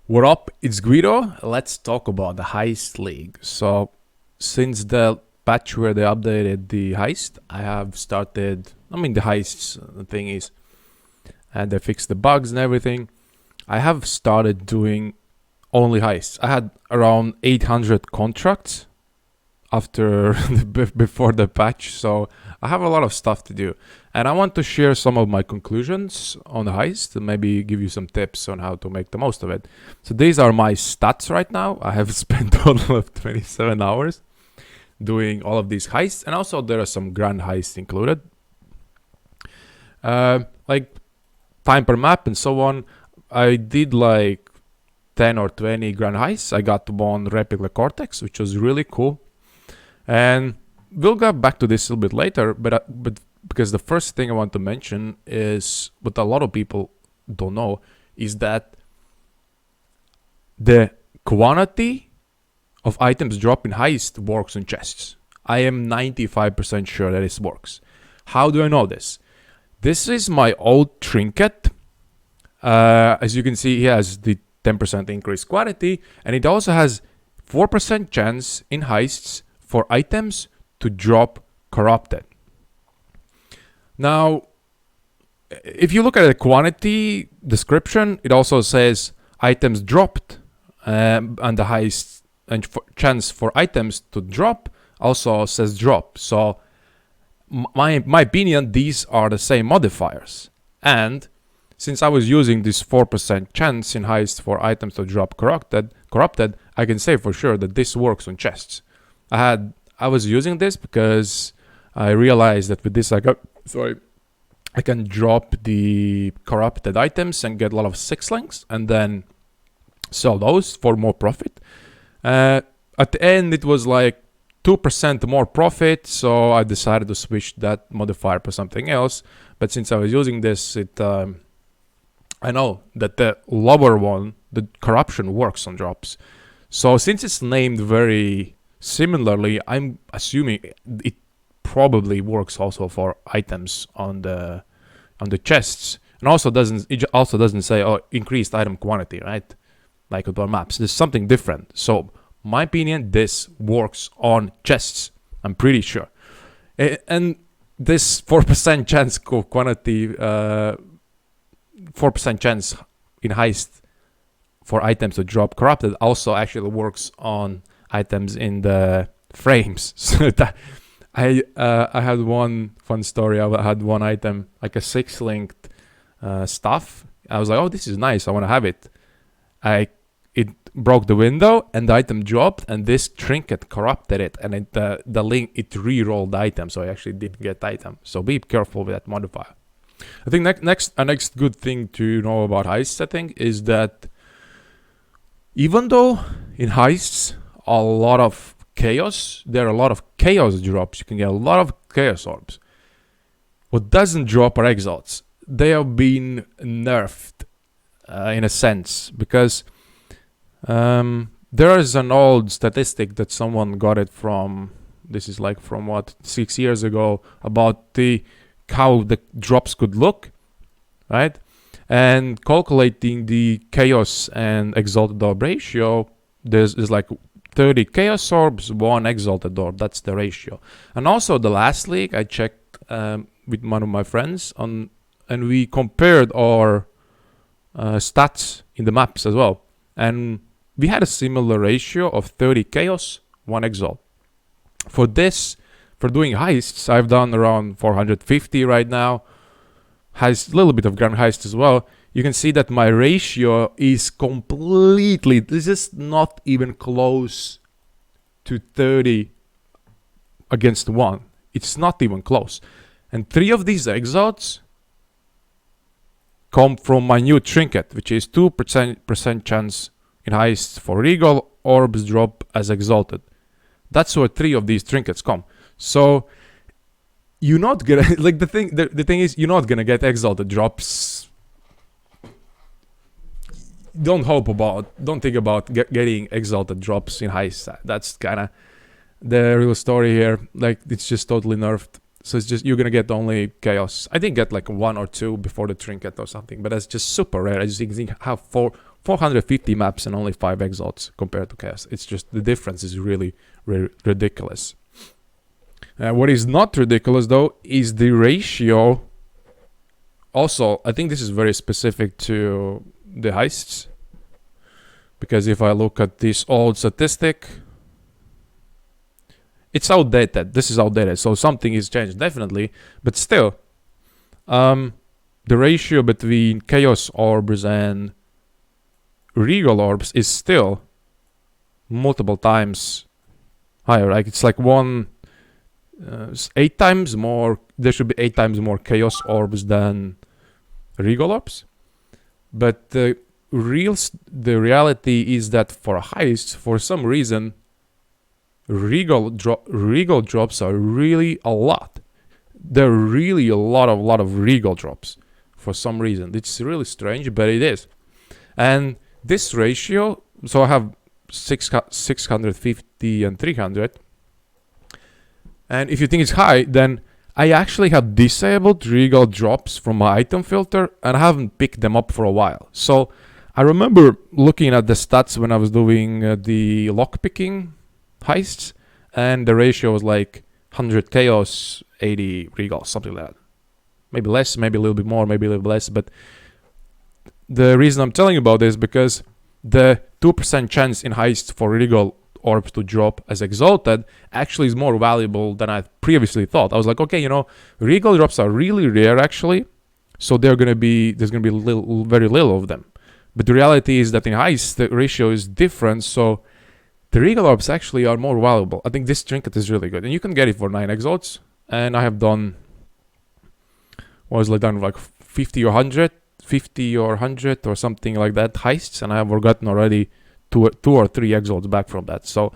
What up? It's Guido. Let's talk about the Heist League. So, since the patch where they updated the Heist, I have started. The Heists thing is, and they fixed the bugs and everything. I have started doing only Heists. I had around 800 contracts after before the patch, so I have a lot of stuff to do, and I want to share some of my conclusions on the Heist and maybe give you some tips on how to make the most of it. So these are my stats right now. I have spent a total of 27 hours doing all of these heists, and also there are some grand heists included, like time per map and so on. I did like 10 or 20 grand heists. I got one replica cortex, which was really cool. And we'll get back to this a little bit later, but because the first thing I want to mention is what a lot of people don't know is that the quantity of items dropped in Heist works on chests. I am 95% sure that it works. How do I know this? This is my old trinket. As you can see, it has the 10% increased quantity, and it also has 4% chance in Heists for items to drop corrupted. Now, if you look at the quantity description, it also says items dropped, and the highest chance for items to drop also says drop. So, my opinion, these are the same modifiers. And since I was using this 4% chance in Heist for items to drop corrupted, I can say for sure that this works on chests. I was using this because I realized that with this I can drop the corrupted items and get a lot of 6 links and then sell those for more profit. At the end it was like 2% more profit, so I decided to switch that modifier for something else. But since I was using this, I know that the lower one, the corruption, works on drops. So since it's named very similarly, I'm assuming it probably works also for items on the chests, and it also doesn't say increased item quantity, right? Like with our maps, there's something different. So my opinion, this works on chests. I'm pretty sure, and this 4% chance quantity, 4% chance in Heist for items to drop corrupted also actually works on items in the frames. So that I had one fun story. I had one item, like a 6-linked stuff. I was like, oh, this is nice, I want to have it. It broke the window and the item dropped, and this trinket corrupted it, and the link, it re-rolled the item, so I actually didn't get the item. So be careful with that modifier. I think next good thing to know about heists, I think, is that even though in heists there are a lot of chaos drops, you can get a lot of chaos orbs. What doesn't drop are exalts. They have been nerfed in a sense, because there is an old statistic that someone got it from, this is like from 6 years ago, about how the drops could look, right? And calculating the chaos and exalted orb ratio, there's like 30 chaos orbs, 1 exalted orb. That's the ratio. And also the last league, I checked with one of my friends and we compared our stats in the maps as well. And we had a similar ratio of 30 chaos, 1 exalt. For doing heists, I've done around 450 right now. Has a little bit of grand heist as well. You can see that my ratio is completely, this is not even close to 30 against 1. It's not even close. And 3 of these exalts come from my new trinket, which is 2% chance in Heist for Regal orbs drop as exalted. That's where 3 of these trinkets come. So you're not gonna like the thing is, you're not gonna get exalted drops. Don't think about getting exalted drops in Heist. That's kind of the real story here. Like, it's just totally nerfed. So it's just, you're gonna get only chaos. I think get like 1 or 2 before the trinket or something, but that's just super rare. I just think have 450 maps and only 5 exalts compared to chaos. It's just the difference is really ridiculous. What is not ridiculous though is the ratio. Also, I think this is very specific to the heists, because if I look at this old statistic, it's outdated. This is outdated, so something is changed definitely, but still, the ratio between chaos orbs and regal orbs is still multiple times higher. Like it's like 8 times more. There should be 8 times more chaos orbs than regal orbs. But the reality is that for a heist, for some reason, regal drops are really a lot. There are really a lot of regal drops for some reason. It's really strange, but it is. And this ratio, so I have 650 and 300. And if you think it's high, then I actually have disabled regal drops from my item filter and I haven't picked them up for a while. So I remember looking at the stats when I was doing the lockpicking heists, and the ratio was like 100 chaos, 80 regal, something like that. Maybe less, maybe a little bit more, maybe a little bit less. But the reason I'm telling you about this is because the 2% chance in heist for regal orbs to drop as exalted actually is more valuable than I previously thought. I was like, okay, regal drops are really rare actually, so there's gonna be very little of them. But the reality is that in heist the ratio is different, so the regal orbs actually are more valuable. I think this trinket is really good, and you can get it for 9 exalts. And I have done, like 50 or 100 or something like that heists, and I have gotten already 2 or 3 exalts back from that. So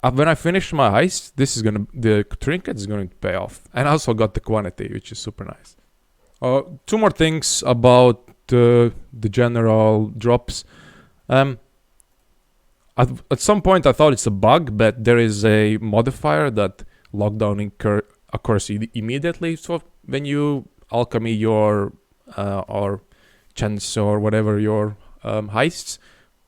when I finish my heist, the trinket is going to pay off, and I also got the quantity, which is super nice. 2 more things about the general drops. At some point I thought it's a bug, but there is a modifier that lockdown occurs immediately. So when you alchemy your or chance or whatever your heists,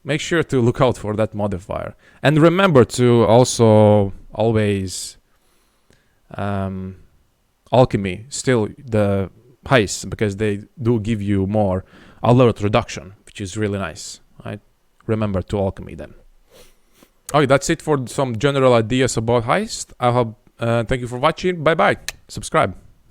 make sure to look out for that modifier. And remember to also always alchemy still the heists, because they do give you more alert reduction, which is really nice. Right? Remember to alchemy them. Okay, that's it for some general ideas about heist. I hope. Thank you for watching. Bye bye. Subscribe.